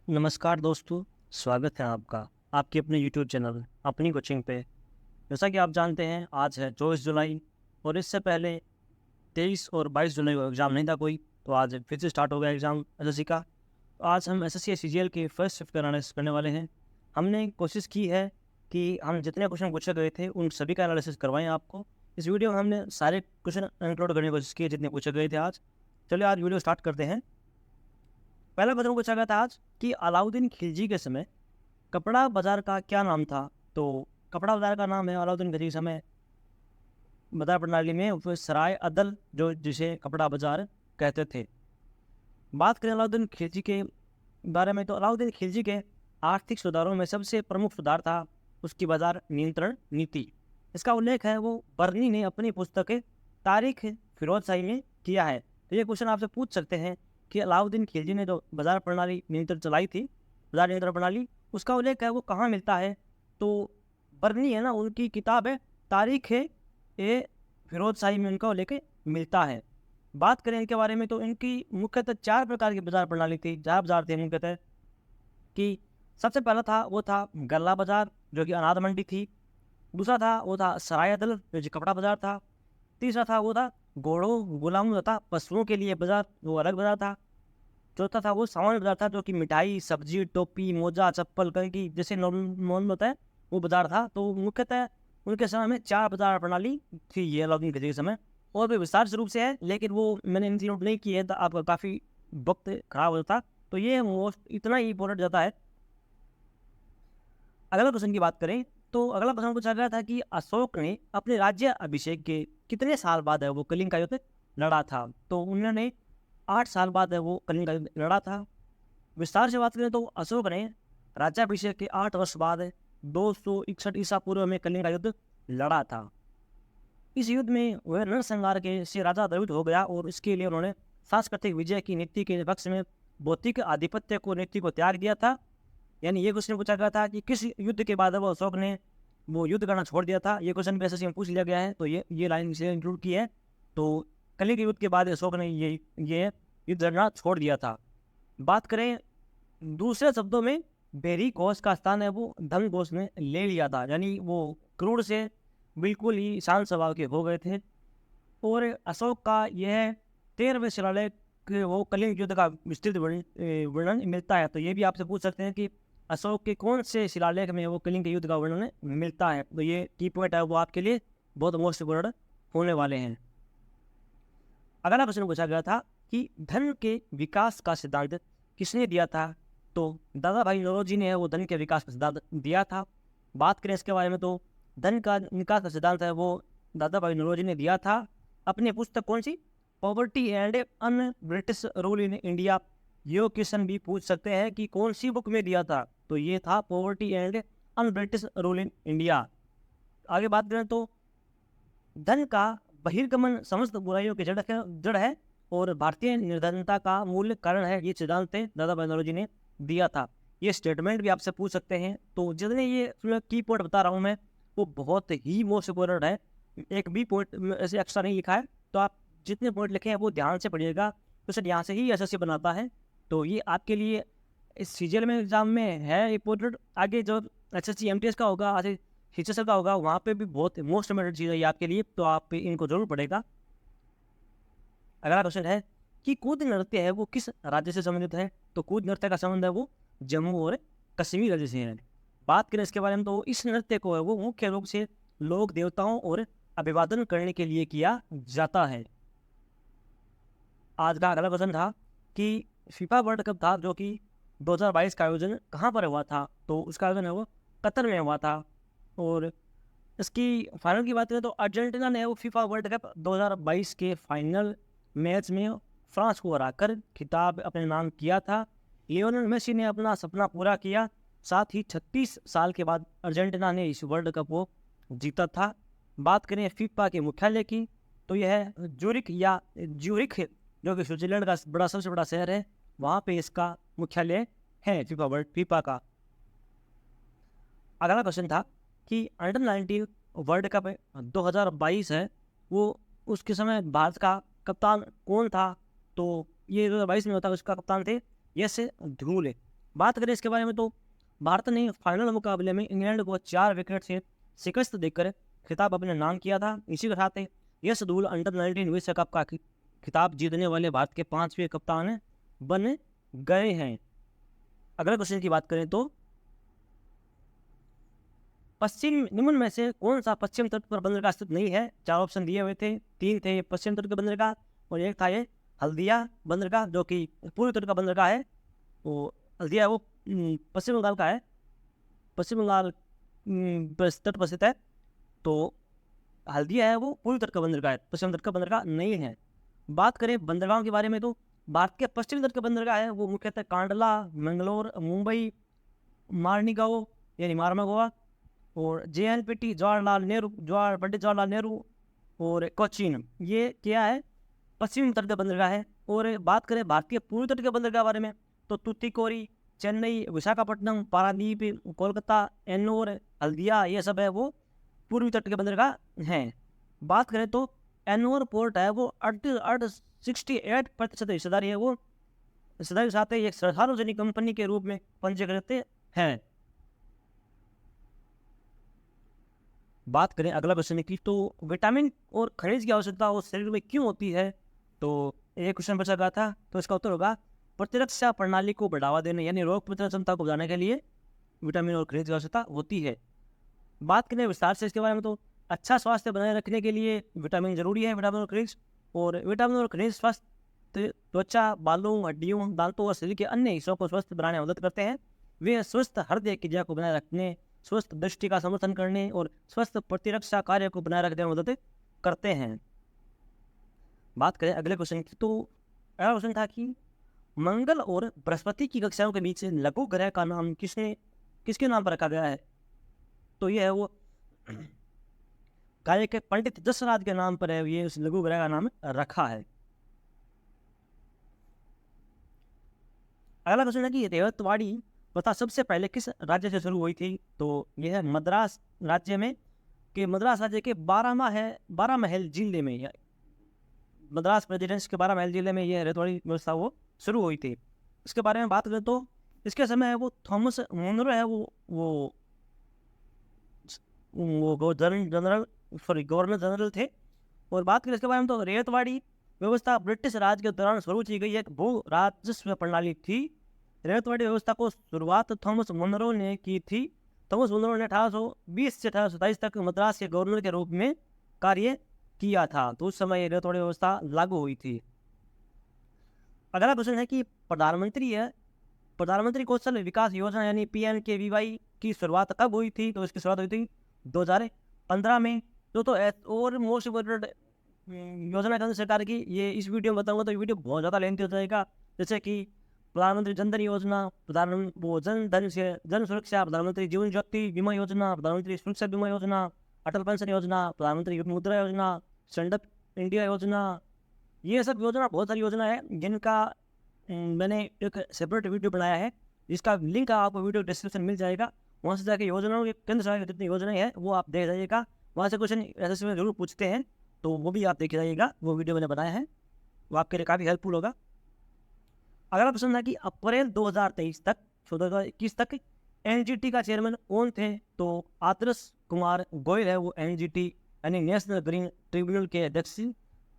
नमस्कार दोस्तों, स्वागत है आपका आपके अपने यूट्यूब चैनल अपनी कोचिंग पे। जैसा कि आप जानते हैं आज है 24 जुलाई और इससे पहले 23 और 22 जुलाई को एग्ज़ाम नहीं था कोई, तो आज फिर से स्टार्ट हो गया एग्ज़ाम एसएससी का। तो आज हम एसएससी सीजीएल के फर्स्ट शिफ्ट का एनालिसिस करने वाले हैं। हमने कोशिश की है कि हम जितने क्वेश्चन पूछे गए थे उन सभी का एनालिसिस करवाएं आपको। इस वीडियो में हमने सारे क्वेश्चन इंक्लूड करने की कोशिश की है जितने पूछे गए थे आज। चलिए आज वीडियो स्टार्ट करते हैं। पहला क्वेश्चन पूछा गया था आज कि अलाउद्दीन खिलजी के समय कपड़ा बाजार का क्या नाम था? तो कपड़ा बाजार का नाम है अलाउद्दीन खिलजी के समय बाजार प्रणाली में वो सराय अदल जो जिसे कपड़ा बाजार कहते थे। बात करें अलाउद्दीन खिलजी के बारे में, तो अलाउद्दीन खिलजी के आर्थिक सुधारों में सबसे प्रमुख सुधार था उसकी बाजार नियंत्रण नीति। इसका उल्लेख है वो बर्नी ने अपनी पुस्तक तारीख फिरोजशाही में किया है। तो ये क्वेश्चन आपसे पूछ सकते हैं कि अलाउद्दीन खिलजी ने जो बाजार प्रणाली नियंत्रण चलाई थी, बाजार नियंत्रण प्रणाली, उसका उल्लेख है वो कहाँ मिलता है? तो बर्नी है ना, उनकी किताब है तारीख है ये फिरोजशाही में उनका उल्लेख मिलता है। बात करें इनके बारे में, तो इनकी मुख्यतः 4 प्रकार की बाजार प्रणाली थी, 4 बाजार थे मुख्यतः। कि सबसे पहला था वो था गल्ला बाजार जो कि अनाज मंडी थी। दूसरा था वो था सराय अदल जो कि कपड़ा बाजार था। तीसरा था वो था घोड़ों गुलामों तथा पशुओं के लिए बाजार, वो अलग बाजार था। चौथा था वो सामान्य बाजार था जो कि मिठाई सब्जी टोपी मोजा चप्पल कंघी जैसे नॉर्मल होता है वो बाजार था। तो मुख्यतः उनके समय में 4 बाजार प्रणाली थी ये अलाउद्दीन खिलजी के समय। और भी विस्तार से रूप से है लेकिन वो मैंने इनकी नोट नहीं की है तो आपका काफ़ी वक्त खराब हो जाता। तो ये मोस्ट इतना ही इंपॉर्टेंट जाता है। अगला क्वेश्चन की बात करें तो अगला क्वेश्चन पूछा गया था कि अशोक ने अपने राज्य अभिषेक के कितने साल बाद है वो कलिंग का युद्ध लड़ा था? तो उन्होंने 8 साल बाद है वो कलिंग का युद्ध लड़ा था। विस्तार से बात करें तो अशोक ने राज्याभिषेक के 8 वर्ष बाद 261 ईसा पूर्व में कलिंग का युद्ध लड़ा था। इस युद्ध में वह नरसंहार के से राजा द्रविड हो गया और इसके लिए उन्होंने सांस्कृतिक विजय की नीति के पक्ष में भौतिक आधिपत्य को नीति को त्याग दिया था। यानी ये क्वेश्चन पूछा गया था कि किस युद्ध के बाद वो अशोक ने वो युद्ध करना छोड़ दिया था। ये क्वेश्चन भी एसएससी में पूछ लिया गया है तो ये लाइन से इंक्लूड की है। तो कलिंग युद्ध के बाद अशोक ने ये युद्ध लड़ना छोड़ दिया था। बात करें दूसरे शब्दों में, बेरी घोष का स्थान है वो धन घोष ने ले लिया था। यानी वो क्रूर से बिल्कुल ही शांत स्वभाव के हो गए थे। और अशोक का यह 13वें शिलालेख वो कलिंग युद्ध का विस्तृत वर्णन मिलता है। तो ये भी आपसे पूछ सकते हैं कि अशोक के कौन से शिलालेख में वो कलिंग युद्ध का वर्णन मिलता है। तो ये की पॉइंट है वो आपके लिए बहुत मोस्ट इम्पोर्टेंट होने वाले हैं। अगला क्वेश्चन पूछा गया था कि धन के विकास का सिद्धांत किसने दिया था? तो दादा भाई नौरोजी ने वो धन के विकास का सिद्धांत दिया था। बात करें इसके बारे में, तो धन का विकास का सिद्धांत है वो दादा भाई नौरोजी ने दिया था अपनी पुस्तक कौन सी, poverty and un british rule in India. ये क्वेश्चन भी पूछ सकते हैं कि कौन सी बुक में दिया था? तो ये था poverty and un british rule in India. आगे बात करें तो धन का बहिर्गमन समस्त बुराइयों की जड़ है और भारतीय निर्धनता का मूल कारण है, ये सिद्धांत दादा भाई नौरोजी ने दिया था। ये स्टेटमेंट भी आपसे पूछ सकते हैं। तो जितने ये की पॉइंट बता रहा हूँ मैं वो बहुत ही मोस्ट इम्पोर्टेंट है। एक भी पॉइंट ऐसे एक्स्ट्रा नहीं लिखा है। तो आप जितने पॉइंट लिखे हैं वो ध्यान से पढ़िएगा, तो सर यहाँ से ही एसएससी बनाता है। तो ये आपके लिए इस सीजीएल में एग्जाम में है इम्पोर्टेंट। आगे जो एसएससी एमटीएस का होगा, आगे हिस्सा का होगा, वहाँ पे भी बहुत मोस्ट इम्पोर्टेंट चीज़ है ये आपके लिए। तो आप इनको जरूर पढ़ेगा। अगला क्वेश्चन है कि कूद नृत्य है वो किस राज्य से संबंधित है? तो कूद नृत्य का संबंध है वो जम्मू और कश्मीर राज्य से है। बात करें इसके बारे में, तो इस नृत्य को है वो मुख्य रूप से लोक देवताओं और अभिवादन करने के लिए किया जाता है। आज का अगला क्वेश्चन था कि फीफा वर्ल्ड कप था जो कि 2022 का आयोजन कहाँ पर हुआ था? तो उसका आयोजन है वो कतर में हुआ था। और इसकी फाइनल की बात करें तो अर्जेंटीना ने वो फीफा वर्ल्ड कप 2022 के फाइनल मैच में फ्रांस को हराकर खिताब अपने नाम किया था। लियोनेल मेसी ने अपना सपना पूरा किया। साथ ही 36 साल के बाद अर्जेंटीना ने इस वर्ल्ड कप को जीता था। बात करें फीफा के मुख्यालय की, तो यह है ज्यूरिख या ज्यूरिख जो कि स्विट्जरलैंड का सबसे बड़ा शहर है, वहाँ पे इसका मुख्यालय है फीफा का। अगला क्वेश्चन था कि अंडर 19 वर्ल्ड कप 2022 है वो उसके समय भारत का कप्तान कौन था? तो ये 2022 में होता है, उसका कप्तान थे यश धूल। बात करें इसके बारे में तो भारत ने फाइनल मुकाबले में इंग्लैंड को 4 विकेट से शिकस्त देकर खिताब अपने नाम किया था। इसी के साथ यश दूल अंडर 19 विश्व कप का खिताब जीतने वाले भारत के 5वें कप्तान बन गए हैं। अगले क्वेश्चन की बात करें तो पश्चिम निम्न में से कौन सा पश्चिम तट पर बंदरगाह स्थित नहीं है? 4 ऑप्शन दिए हुए थे, 3 थे पश्चिम तट का बंदरगाह और एक था ये हल्दिया बंदरगाह जो कि पूर्वी तट का बंदरगाह है। वो हल्दिया वो पश्चिम बंगाल का है, पश्चिम बंगाल तट पर स्थित है। तो हल्दिया है वो पूर्वी तट का बंदरगाह है, पश्चिम तट का बंदरगाह नहीं है। बात करें बंदरगाहों के बारे में तो भारत के पश्चिमी तट का बंदरगाह है वो मुख्यतः कांडला, मंगलोर, मुंबई, मार्निगांव यानी मार्मागोवा और JNPT पंडित जवाहरलाल नेहरू और कोचीन, ये क्या है पश्चिमी तट का बंदरगाह है। और बात करें भारत के पूर्वी तट के बंदरगाह बारे में तो तूतीकोरी, चेन्नई, विशाखापट्टनम, पारादीप, कोलकाता, एन्नोर, हल्दिया, ये सब है वो पूर्वी तट के बंदरगाह हैं। बात करें तो एन्नोर पोर्ट है वो 68% हिस्सेदारी है वो हिस्सेदारी के साथ एक सार्वजनिक कंपनी के रूप में पंजीकृत है। बात करें अगला क्वेश्चन की तो विटामिन और खनिज की आवश्यकता उस शरीर में क्यों होती है? तो एक क्वेश्चन बचा गया था, तो इसका उत्तर होगा प्रतिरक्षा प्रणाली को बढ़ावा देने यानी रोग प्रतिरोधक क्षमता को बढ़ाने के लिए विटामिन और खनिज की आवश्यकता होती है। बात करें विस्तार से इसके बारे में तो अच्छा स्वास्थ्य बनाए रखने के लिए विटामिन जरूरी है, विटामिन और खनिज। और विटामिन और खनिज स्वास्थ्य त्वचा, बालों, हड्डियों, दांतों और शरीर के अन्य हिस्सों को स्वस्थ बनाने में मदद करते हैं। वे स्वस्थ हृदय क्रिया को बनाए रखने, स्वस्थ दृष्टि का समर्थन करने और स्वस्थ प्रतिरक्षा कार्य को बनाए रखने में मदद करते हैं। बात करें अगले क्वेश्चन की तो अगला क्वेश्चन था कि मंगल और बृहस्पति की कक्षाओं के बीच लघु ग्रह का नाम किसके नाम पर रखा गया है? तो ये है वो गायक पंडित जसराज के नाम पर है, ये उस लघु ग्रह का नाम रखा है। अगला क्वेश्चन है कि रेवतवाड़ी प्रथा सबसे पहले किस राज्य से शुरू हुई थी? तो यह है मद्रास राज्य में कि मद्रास राज्य के 12 महल जिले में, मद्रास प्रेसिडेंसी के 12 महल जिले में यह रेवतवाड़ी व्यवस्था वो शुरू हुई थी। इसके बारे में बात करें तो इसके समय है वो थॉमस मुनरो है वो गवर्नर जनरल थे। और बात करें इसके बारे में तो रेवतवाड़ी व्यवस्था ब्रिटिश राज के दौरान शुरू की गई एक भू राजस्व प्रणाली थी। रेवतवाड़ी व्यवस्था को शुरुआत थॉमस मुनरो ने की थी। थॉमस मुनरो ने 1820 से 1827 तक मद्रास के गवर्नर के रूप में कार्य किया था, तो उस समय रेवतवाड़ी व्यवस्था लागू हुई थी। अगला क्वेश्चन है कि प्रधानमंत्री कौशल विकास योजना यानी PMKVY की शुरुआत कब हुई थी? तो इसकी शुरुआत हुई थी 2015 में। और मोस्ट इम्पोर्टेंट योजना केंद्र सरकार की, ये इस वीडियो में बताऊंगा तो वीडियो बहुत ज़्यादा लेंथी हो जाएगा। जैसे कि प्रधानमंत्री जन धन योजना, जन सुरक्षा, प्रधानमंत्री जीवन ज्योति बीमा योजना, प्रधानमंत्री सुरक्षा बीमा योजना, अटल पेंशन योजना, प्रधानमंत्री मुद्रा योजना, स्टैंड अप इंडिया योजना, ये सब योजना बहुत सारी योजना है जिनका मैंने एक सेपरेट वीडियो बनाया है, जिसका लिंक आपको वीडियो डिस्क्रिप्शन मिल जाएगा। वहाँ से जाके योजनाओं के केंद्र सरकार की जितनी योजनाएं हैं वो आप देख जाइएगा। वहाँ से क्वेश्चन ऐसे में जरूर पूछते हैं, तो वो भी आप देख जाइएगा। वो वीडियो मैंने बनाया है, वो आपके लिए काफ़ी हेल्पफुल होगा। अगला प्रश्न है कि अप्रैल 2023 तक 2021 तक NGT का चेयरमैन कौन थे? तो आदर्श कुमार गोयल है वो NGT यानी नेशनल ग्रीन ट्रिब्यूनल के अध्यक्ष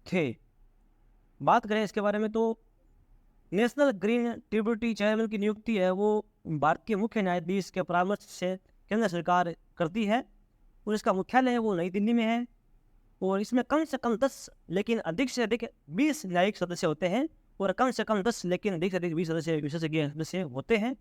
थे। बात करें इसके बारे में तो नेशनल ग्रीन ट्रिब्यूनल चेयरमैन की नियुक्ति है वो भारत के मुख्य न्यायाधीश के परामर्श से केंद्र सरकार करती है और इसका मुख्यालय है वो नई दिल्ली में है। और इसमें कम से कम 10 लेकिन अधिक से अधिक 20 न्यायिक सदस्य होते हैं और कम से कम 10 लेकिन अधिक से अधिक 20 सदस्य विशेषज्ञ सदस्य होते हैं।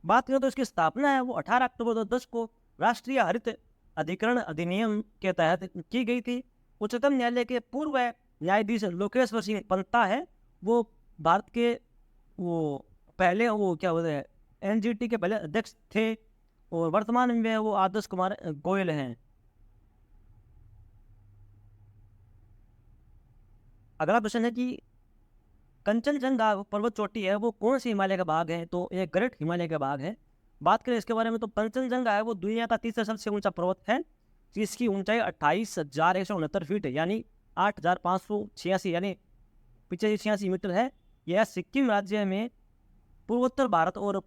बात करें तो इसकी स्थापना है वो 18 अक्टूबर 2010 को राष्ट्रीय हरित अधिकरण अधिनियम के तहत की गई थी। उच्चतम न्यायालय के पूर्व न्यायाधीश लोकेश्वर सिंह पंता है वो भारत के वो पहले वो क्या बोलते हैं NGT के पहले अध्यक्ष थे और वर्तमान में वो आदर्श कुमार गोयल हैं। अगला प्रश्न है कि कंचनजंगा पर्वत चोटी है वो कौन सी हिमालय का भाग है? तो ये ग्रेट हिमालय का भाग है। बात करें इसके बारे में तो कंचनजंगा है वो दुनिया का तीसरा सबसे ऊंचा पर्वत है, जिसकी ऊंचाई 28,169 फीट यानी 8,586 यानी 85 मीटर है। यह सिक्किम राज्य में पूर्वोत्तर भारत और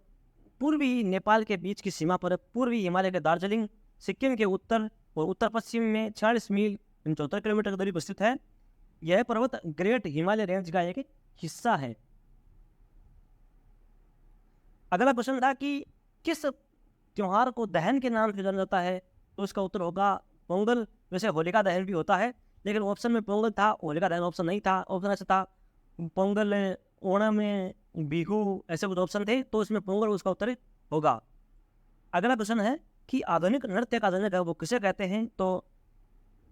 पूर्वी नेपाल के बीच की सीमा पर पूर्वी हिमालय के दार्जिलिंग, सिक्किम के उत्तर और उत्तर पश्चिम में 40 मील 74 किलोमीटर की दूरी पर स्थित है। यह पर्वत ग्रेट हिमालय रेंज का एक हिस्सा है। अगला प्रश्न था कि किस त्योहार को दहन के नाम से जाना जाता है, तो इसका उत्तर होगा पोंगल। वैसे होलिका दहन भी होता है, लेकिन ऑप्शन में पोंगल था, होलिका दहन ऑप्शन नहीं था। ऑप्शन ऐसा था पोंगल, ओणम, बिहू, ऐसे कुछ ऑप्शन थे, तो इसमें पोंगल उसका उत्तर होगा। अगला प्रश्न है कि आधुनिक नृत्य का जनक है वो किसे कहते हैं, तो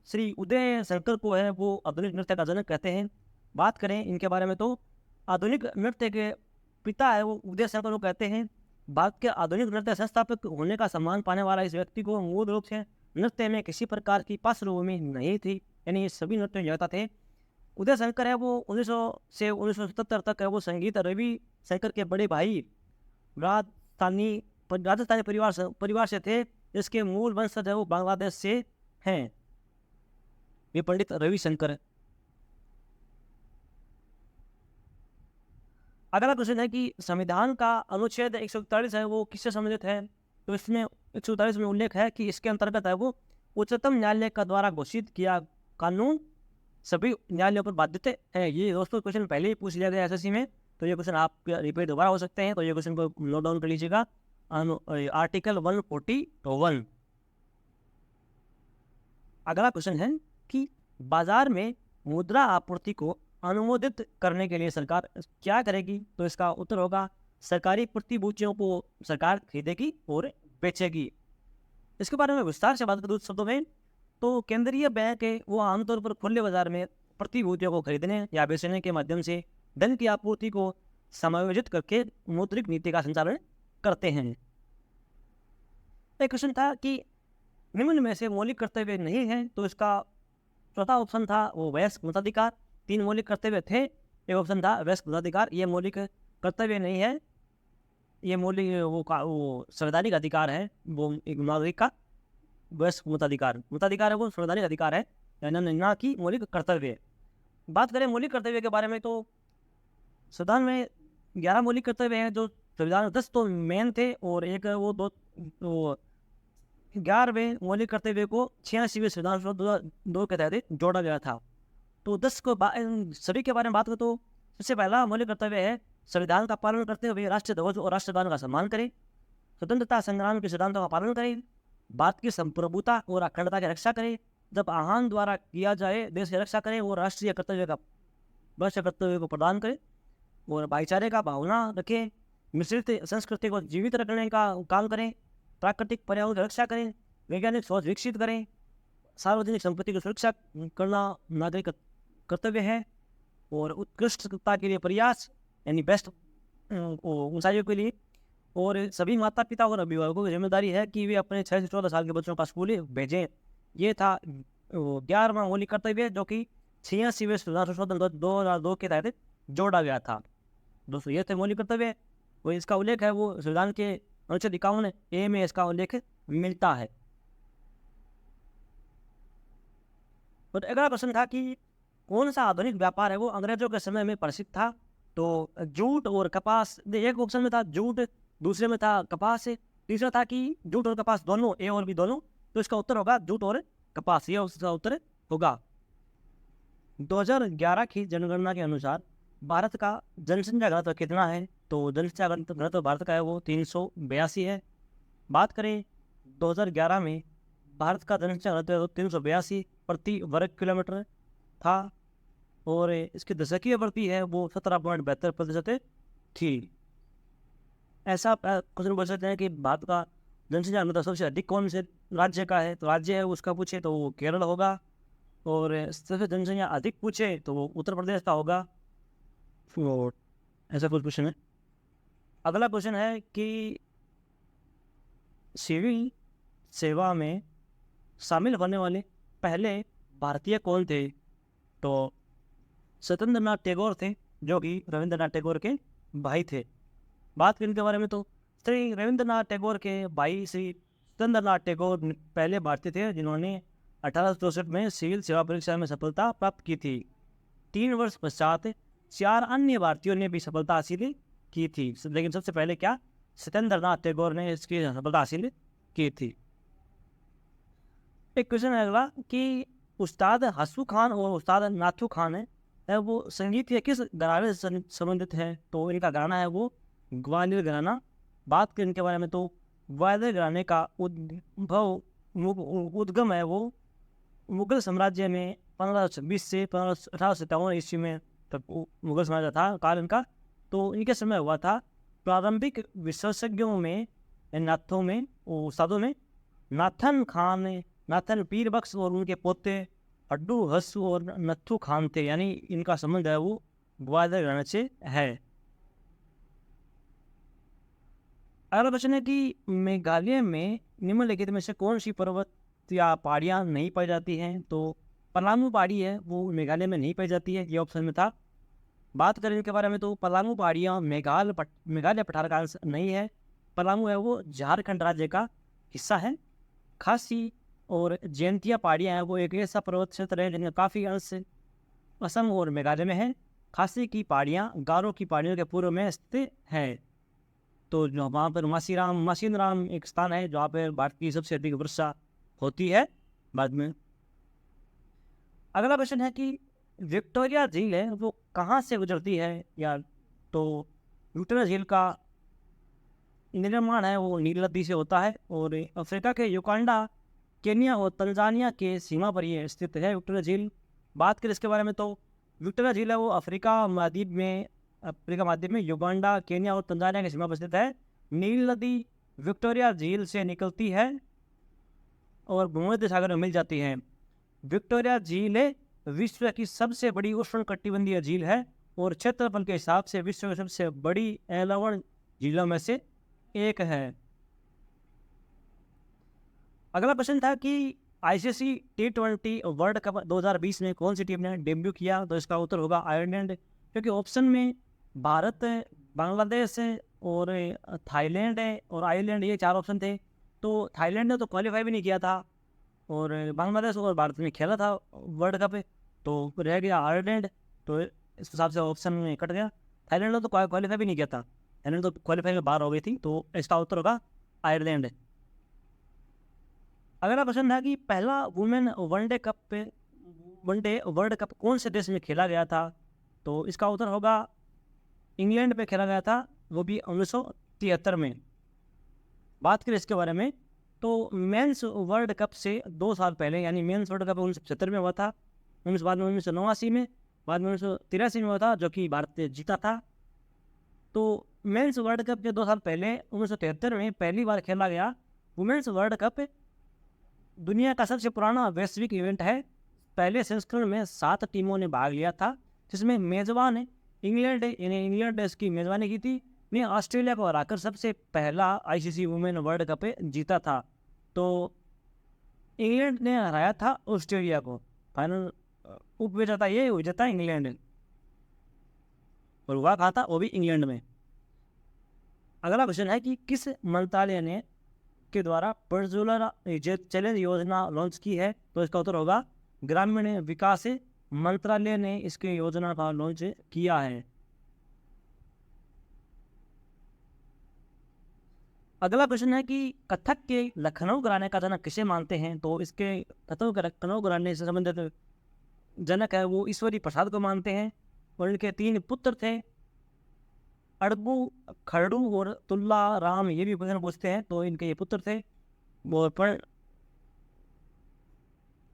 श्री उदय शंकर को है वो आधुनिक नृत्य का जनक कहते हैं। बात करें इनके बारे में तो आधुनिक नृत्य के पिता है वो उदय शंकर को कहते हैं। भारत के आधुनिक नृत्य संस्थापक होने का सम्मान पाने वाला इस व्यक्ति को मूल रूप से नृत्य में किसी प्रकार की पृष्ठभूमि नहीं थी, यानी ये सभी नृत्य जाता थे। उदय शंकर है वो 1900 से 1977 तक है वो संगीत रवि शंकर के बड़े भाई राजस्थानी परिवार से थे, जिसके मूल वंशज है वो बांग्लादेश से हैं। ये पंडित रविशंकर है। अगला क्वेश्चन है कि संविधान का अनुच्छेद 141 है वो किससे संबंधित है, तो इसमें 141 में उल्लेख है कि इसके अंतर्गत है वो उच्चतम न्यायालय का द्वारा घोषित किया कानून सभी न्यायालयों पर बाध्यता है। ये दोस्तों क्वेश्चन पहले ही पूछ लिया गया एसएससी में, तो ये क्वेश्चन आप रिपीट दोबारा हो सकते हैं, तो ये क्वेश्चन को नोट डाउन कर लीजिएगा। आर्टिकल 141। अगला क्वेश्चन है कि बाजार में मुद्रा आपूर्ति को अनुमोदित करने के लिए सरकार क्या करेगी, तो इसका उत्तर होगा सरकारी प्रतिभूतियों को सरकार खरीदेगी और बेचेगी। इसके बारे में विस्तार से बात करूँ शब्दों में, तो केंद्रीय बैंक है वो आमतौर पर खुले बाजार में प्रतिभूतियों को खरीदने या बेचने के माध्यम से धन की आपूर्ति को समायोजित करके मौद्रिक नीति का संचालन करते हैं। एक क्वेश्चन था कि निम्न में से मौलिक कर्तव्य नहीं है, तो इसका चौथा ऑप्शन था वो वयस्क मताधिकार। 3 मौलिक कर्तव्य थे, एक ऑप्शन था वयस्क मताधिकार, ये मौलिक कर्तव्य नहीं है, ये मौलिक वो संवैधानिक अधिकार है वो एक नागरिक का। वयस्क मताधिकार है वो संवैधानिक अधिकार है, ना कि मौलिक कर्तव्य। बात करें मौलिक कर्तव्य के बारे में, तो संविधान में 11 मौलिक कर्तव्य हैं, जो संविधान 10 तो मेन थे और एक वो 11वें मौलिक कर्तव्य को 86वें संविधान संशोधन 2002 के तहत जोड़ा गया था। तो 10 को सभी के बारे में बात करें तो सबसे पहला मौलिक कर्तव्य है संविधान का पालन करते हुए राष्ट्रीय ध्वज और राष्ट्रगान का सम्मान करें, स्वतंत्रता संग्राम के सिद्धांतों का पालन करें, भारत की संप्रभुता और अखंडता की रक्षा करें, जब आह्वान द्वारा किया जाए देश की रक्षा करें और राष्ट्रीय कर्तव्य को प्रदान करें और भाईचारे का भावना रखें, मिश्रित संस्कृति को जीवित रखने का काम करें, प्राकृतिक पर्यावरण की रक्षा करें, वैज्ञानिक सोच विकसित करें, सार्वजनिक संपत्ति की सुरक्षा करना नागरिक कर्तव्य है, और उत्कृष्टता के लिए प्रयास यानी बेस्ट ऊंचाइयों के लिए, और सभी माता पिता और अभिभावकों की जिम्मेदारी है कि वे अपने 6 से 14 साल के बच्चों का स्कूल भेजें। ये था 11वां मौलिक कर्तव्य, जो कि 86वें संविधान संशोधन 2002 के तहत जोड़ा गया था। दोस्तों ये थे मौलिक कर्तव्य, वो इसका उल्लेख है वो संविधान के अनुच्छेद 51A में इसका उल्लेख मिलता है। और अगला प्रश्न था कि कौन सा आधुनिक व्यापार है वो अंग्रेजों के समय में प्रसिद्ध था, तो जूट और कपास। एक ऑप्शन में था जूट, दूसरे में था कपास, तीसरा था कि जूट और कपास दोनों, ए और बी दोनों, तो इसका उत्तर होगा जूट और कपास, ये उसका उत्तर होगा। 2011 की जनगणना के अनुसार भारत का जनसंख्या घनत्व कितना है, तो जनसंख्या घनत्व भारत का है वो 382 है। बात करें 2011 में भारत का जनसंख्या घनत्व 382 प्रति वर्ग किलोमीटर था, और इसकी दशकीय वृद्धि है वो 17.72% थी। ऐसा क्वेश्चन बोल सकते हैं कि भारत का जनसंख्या घनत्व सबसे अधिक कौन से राज्य का है, तो राज्य है उसका पूछे तो वो केरल होगा, और सबसे जनसंख्या अधिक पूछे तो वो उत्तर प्रदेश का होगा। और ऐसा कुछ क्वेश्चन है। अगला क्वेश्चन है कि सिविल सेवा में शामिल होने वाले पहले भारतीय कौन थे, तो सत्येंद्रनाथ टैगोर थे, जो कि रविंद्रनाथ टैगोर के भाई थे। बात करें इनके बारे में, तो श्री रविंद्रनाथ टैगोर के भाई श्री सत्येंद्रनाथ टैगोर पहले भारतीय थे जिन्होंने 1864 में सिविल सेवा परीक्षा में सफलता प्राप्त की थी। 3 वर्ष पश्चात 4 अन्य भारतीयों ने भी सफलता हासिल की थी, लेकिन सबसे पहले क्या सत्येंद्र नाथ टैगोर ने इसकी सफलता हासिल की थी। एक क्वेश्चन है अगला कि उस्ताद हसू खान और उस्ताद नाथू खान है वो संगीत के किस घराने से संबंधित है? तो इनका गाना है वो ग्वालियर घराना। बात करें इनके बारे में तो ग्वालियर घराने का उद्गम है वो मुगल साम्राज्य में 1526 से 1857 ईस्वी में तक मुगल साम्राज्य था काल इनका। तो इनके समय हुआ था। प्रारंभिक विशेषज्ञों में नाथों में उस्तादों में नाथन खान, नाथन पीर बख्श और उनके पोते अड्डू हसू और नथु खान थे, यानी इनका संबंध है वो ग्वालियर घराने से है। अगला प्रश्न है कि मेघालय में निम्नलिखित में से कौन सी पर्वत या पहाड़ियाँ नहीं पाई जाती हैं? तो पलामू पहाड़ी है वो मेघालय में नहीं पाई जाती है, ये ऑप्शन में था। बात करें इनके बारे में तो पलामू पहाड़ियाँ मेघालय पठार का अंश नहीं है। पलामू है वो झारखंड राज्य का हिस्सा है। खासी और जयंतिया पहाड़ियाँ हैं वो एक ऐसा पर्वत क्षेत्र है जिनका काफ़ी अंश असम और मेघालय में है। खासी की पहाड़ियाँ गारो की पहाड़ियों के पूर्व में स्थित है। तो जो वहाँ पर मासीन राम एक स्थान है जहाँ पर भारत की सबसे अधिक वर्षा होती है बाद में। अगला प्रश्न है कि विक्टोरिया झील है वो कहाँ से गुजरती है यार? तो विक्टोरिया झील का निर्माण है वो नील नदी से होता है और अफ्रीका के युगांडा, केन्या और तंजानिया के सीमा पर ये स्थित है विक्टोरिया झील। बात करें इसके बारे में तो विक्टोरिया झील है वो अफ्रीका महाद्वीप में युगांडा, केन्या और तंजानिया की सीमा पर स्थित है। नील नदी विक्टोरिया झील से निकलती है और भूमध्य सागर में मिल जाती है। विक्टोरिया झील विश्व की सबसे बड़ी उष्णकटिबंधीय झील है और क्षेत्रफल के हिसाब से विश्व की सबसे बड़ी एलवण झीलों में से एक है। अगला प्रश्न था कि आईसीसी T20 वर्ल्ड कप 2020 में कौन सी टीम ने डेब्यू किया? तो इसका उत्तर होगा आयरलैंड, क्योंकि ऑप्शन में भारत, बांग्लादेश और थाईलैंड और आयरलैंड ये 4 ऑप्शन थे। तो थाईलैंड ने तो क्वालिफाई भी नहीं किया था और बांग्लादेश और भारत ने खेला था वर्ल्ड कप, तो रह गया आयरलैंड। तो इस हिसाब से ऑप्शन में कट गया। थाईलैंड ने तो क्वालिफाई भी नहीं किया था, थाईलैंड तो क्वालिफाई में बाहर हो गई थी, तो इसका उत्तर होगा आयरलैंड। अगला प्रश्न था कि पहला वुमेन वनडे वर्ल्ड कप कौन से देश में खेला गया था? तो इसका उत्तर होगा इंग्लैंड पे खेला गया था, वो भी 1973 में। बात करें इसके बारे में तो मेंस वर्ल्ड कप से 2 साल पहले, यानी मेंस वर्ल्ड कप 1975 में हुआ था, बाद में 1989 में, बाद में 1983 में हुआ था, जो कि भारत ने जीता था। तो मेंस वर्ल्ड कप के 2 साल पहले 1973 में पहली बार खेला गया वुमेन्स वर्ल्ड कप दुनिया का सबसे पुराना वैश्विक इवेंट है। पहले संस्करण में 7 टीमों ने भाग लिया था, जिसमें मेजबान इंग्लैंड इसकी मेजबानी की थी, ने ऑस्ट्रेलिया को हराकर सबसे पहला आईसीसी वुमेन वर्ल्ड कप जीता था। तो इंग्लैंड ने हराया था ऑस्ट्रेलिया को, फाइनल उपविजेता इंग्लैंड, और हुआ कहा था वो भी इंग्लैंड में। अगला क्वेश्चन है कि किस मंत्रालय ने के द्वारा प्रज्वला चैलेंज योजना लॉन्च की है? तो इसका उत्तर होगा ग्रामीण विकास मंत्रालय ने इसकी योजना का लॉन्च किया है। अगला प्रश्न है कि कथक के लखनऊ घराने का जनक किसे मानते हैं? तो इसके लखनऊ घराने से संबंधित जनक है वो ईश्वरी प्रसाद को मानते हैं और इनके 3 पुत्र थे, अड़बू, खरडू और तुल्ला राम। ये भी क्वेश्चन पूछते हैं, तो इनके ये पुत्र थे।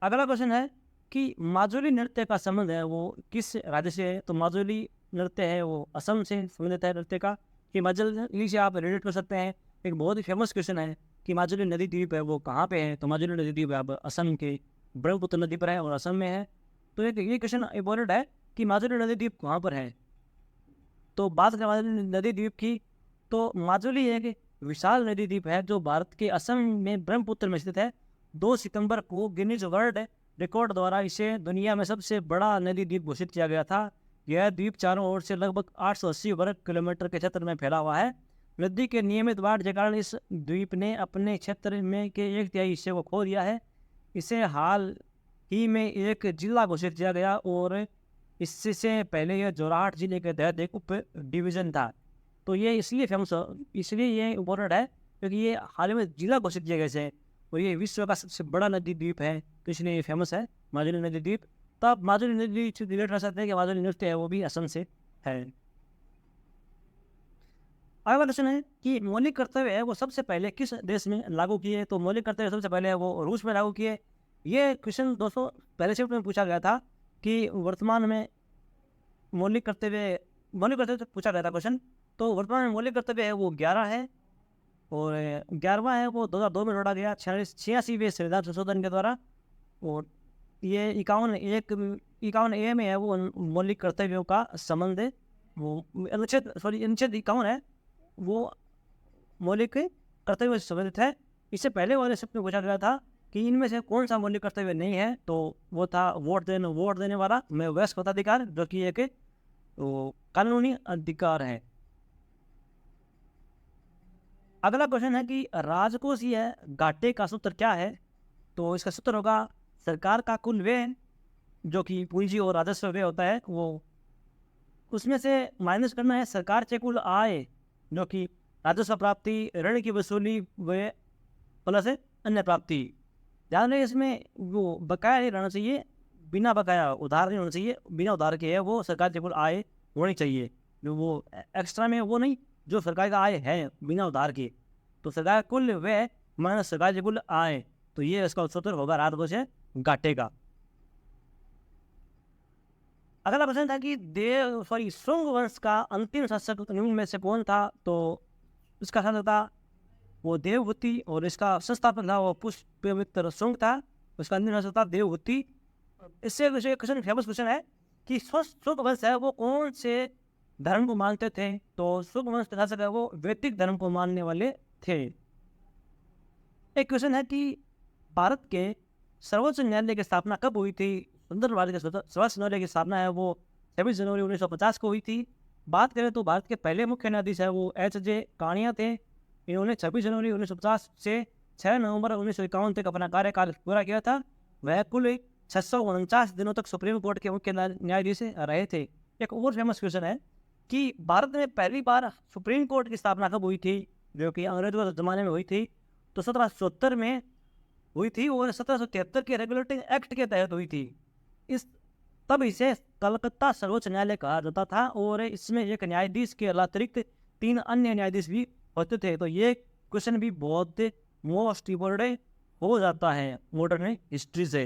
अगला क्वेश्चन है कि माजुली नृत्य का संबंध है वो किस राज्य से है? तो माजुली नृत्य है वो असम से संबंधित है नृत्य का। कि माजुली से आप रिलेट कर सकते हैं, एक बहुत ही फेमस क्वेश्चन है कि माजुली नदी द्वीप है वो कहाँ पे है? तो माजुली नदी द्वीप अब असम के ब्रह्मपुत्र नदी पर है और असम में है। तो ये क्वेश्चन इम्पोर्टेंट है कि माजुली नदी द्वीप कहाँ पर है। तो बात करें माजुली नदी द्वीप की, तो माजुली एक विशाल नदी द्वीप है जो भारत के असम में ब्रह्मपुत्र में स्थित है। 2 सितंबर को गिनीज वर्ल्ड रिकॉर्ड द्वारा इसे दुनिया में सबसे बड़ा नदी द्वीप घोषित किया गया था। यह द्वीप चारों ओर से लगभग 880 वर्ग किलोमीटर के क्षेत्र में फैला हुआ है। नदी के नियमित बाढ़ के कारण इस द्वीप ने अपने क्षेत्र में के 1/3 हिस्से को खो दिया है। इसे हाल ही में एक जिला घोषित किया गया और इससे पहले यह जोरहाट जिले के तहत एक उप डिवीज़न था। तो ये इसलिए फेमस, इसलिए ये इम्पोर्टेंट है क्योंकि ये हाल ही में जिला घोषित किया गया है और ये विश्व का सबसे बड़ा नदी द्वीप है, तो इसलिए ये फेमस है माजुली नदी द्वीप। तो आप माजुली नदी द्वीप से रिलेट कर सकते हैं कि माजुली नृत्य है वो भी असम से है। अगला क्वेश्चन है कि मौलिक कर्तव्य है वो सबसे पहले किस देश में लागू किए? तो मौलिक कर्तव्य सबसे पहले है वो रूस में लागू किए। ये क्वेश्चन दोस्तों पहले शिफ्ट में पूछा गया था कि वर्तमान में मौलिक कर्तव्य से पूछा गया था क्वेश्चन। तो वर्तमान में मौलिक कर्तव्य है वो 11 है और 11वां है वो 2002 में जोड़ा गया 86वें संविधान संशोधन के द्वारा। और ये 51A में है वो मौलिक कर्तव्यों का संबंध है, वो अनुच्छेद 51 है वो मौलिक कर्तव्य से संबंधित है। इससे पहले वाले शिफ्ट में पूछा गया था कि इनमें से कौन सा मौलिक कर्तव्य नहीं है, तो वो था वोट देने वाला में वयस्क मताधिकार, जो कि एक कानूनी अधिकार है। अगला क्वेश्चन है कि राजकोषीय घाटे का सूत्र क्या है? तो इसका सूत्र होगा सरकार का कुल व्यय जो कि पूंजी और राजस्व व्यय होता है वो उसमें से माइनस करना है सरकार से कुल आय जो कि राजस्व प्राप्ति, ऋण की वसूली व्यय प्लस अन्य प्राप्ति। ध्यान रहे इसमें वो बकाया नहीं रहना चाहिए, बिना बकाया उधार नहीं होना चाहिए, बिना उधार के है वो सरकार से कुल आय होनी चाहिए, जो वो एक्स्ट्रा में वो नहीं, जो सरकार का आय है बिना उधार के। तो सरकार कुल व्यय माइनस सरकार से कुल आय, तो ये इसका सूत्र होगा राजकोषीय घाटे का। अगला क्वेश्चन था कि शुंग वंश का अंतिम शासक निम्न में से कौन था? तो इसका शासक था वो देवहूति और इसका संस्थापक था वो पुष्यमित्र शुंग था, उसका अंतिम शासक था देवहूति। इससे क्वेश्चन फेमस क्वेश्चन है कि शुंग वंश है वो कौन से धर्म को मानते थे? तो शुंग वंश के शासक है वो वैदिक धर्म को मानने वाले थे। एक क्वेश्चन है कि भारत के सर्वोच्च न्यायालय की स्थापना कब हुई थी? स्वतंत्र भारत के सर्वोच्च न्यायालय की स्थापना है वो 26 जनवरी 1950 को हुई थी। बात करें तो भारत के पहले मुख्य न्यायाधीश है वो H.J. कानिया थे। इन्होंने 26 जनवरी 1950 से 6 नवंबर 1951 तक अपना कार्यकाल पूरा किया था। वह कुल 649 दिनों तक सुप्रीम कोर्ट के मुख्य न्यायाधीश रहे थे। एक और फेमस क्वेश्चन है कि भारत में पहली बार सुप्रीम कोर्ट की स्थापना कब हुई थी? जो कि अंग्रेजों के ज़माने में हुई थी, तो 1770 में हुई थी और 1773 के रेगुलेटिंग एक्ट के तहत हुई थी। तब इसे कलकत्ता सर्वोच्च न्यायालय कहा जाता था और इसमें एक न्यायाधीश के अतिरिक्त 3 अन्य न्यायाधीश भी होते थे। तो ये क्वेश्चन भी बहुत मोस्ट इम्पोर्टेंट हो जाता है मॉडर्न हिस्ट्री से।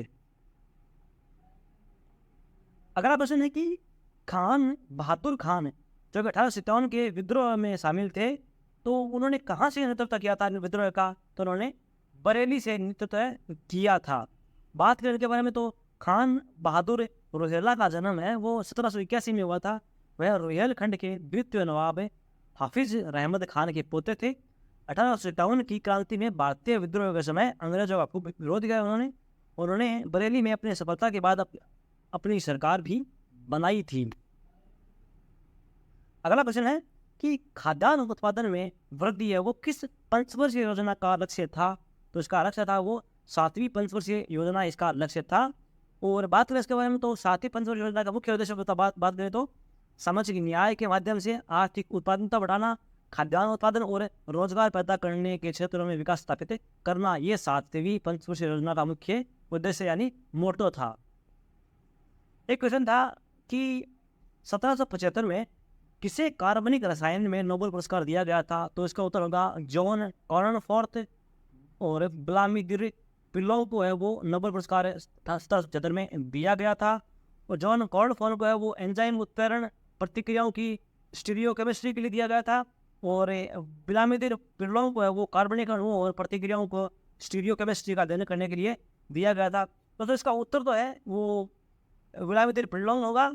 अगला क्वेश्चन है कि खान बहादुर खान जो कि 1857 के विद्रोह में शामिल थे, तो उन्होंने कहाँ से नेतृत्व किया था विद्रोह का? तो उन्होंने बरेली से नेतृत्व किया था। बात करने के बारे में तो खान बहादुर रोहिला का जन्म है वो 1781 में हुआ था। वह रोहिलखंड के द्वितीय नवाब हाफिज रहमत खान के पोते थे। 1857 की क्रांति में भारतीय विद्रोह के समय अंग्रेजों का खूब विरोध किया उन्होंने बरेली में अपनी सफलता के बाद अपनी सरकार भी बनाई थी। अगला क्वेश्चन है कि खाद्यान्न उत्पादन में वृद्धि है वो किस पंचवर्षीय योजना का लक्ष्य था? तो इसका लक्ष्य था वो 7वीं पंचवर्षीय योजना इसका लक्ष्य था। और बात करें इसके बारे में तो 7वीं पंचवर्षीय योजना का मुख्य उद्देश्य बात करें तो सामाजिक न्याय के माध्यम से आर्थिक उत्पादकता बढ़ाना, खाद्यान्न उत्पादन और रोजगार पैदा करने के क्षेत्रों में विकास स्थापित करना, ये 7वीं पंचवर्षीय योजना का मुख्य उद्देश्य यानी मोटो था। एक क्वेश्चन था कि 1775 में किसे कार्बनिक रसायन में नोबेल पुरस्कार दिया गया था? तो इसका उत्तर होगा जॉन कॉर्नफोर्थ और व्लादिमीर पिलोव को है वो नोबेल पुरस्कार 1775 में दिया गया था। और जॉन कॉर्नफोर्थ को है वो एंजाइम उत्प्रेरण प्रतिक्रियाओं की स्टीरियोकेमिस्ट्री के लिए दिया गया था और व्लादिमीर पिलोव को है वो कार्बनिक अणुओं और प्रतिक्रियाओं को स्टीरियोकेमिस्ट्री का अध्ययन करने के लिए दिया गया था। तो इसका उत्तर तो है वो व्लादिमीर पिलोव होगा,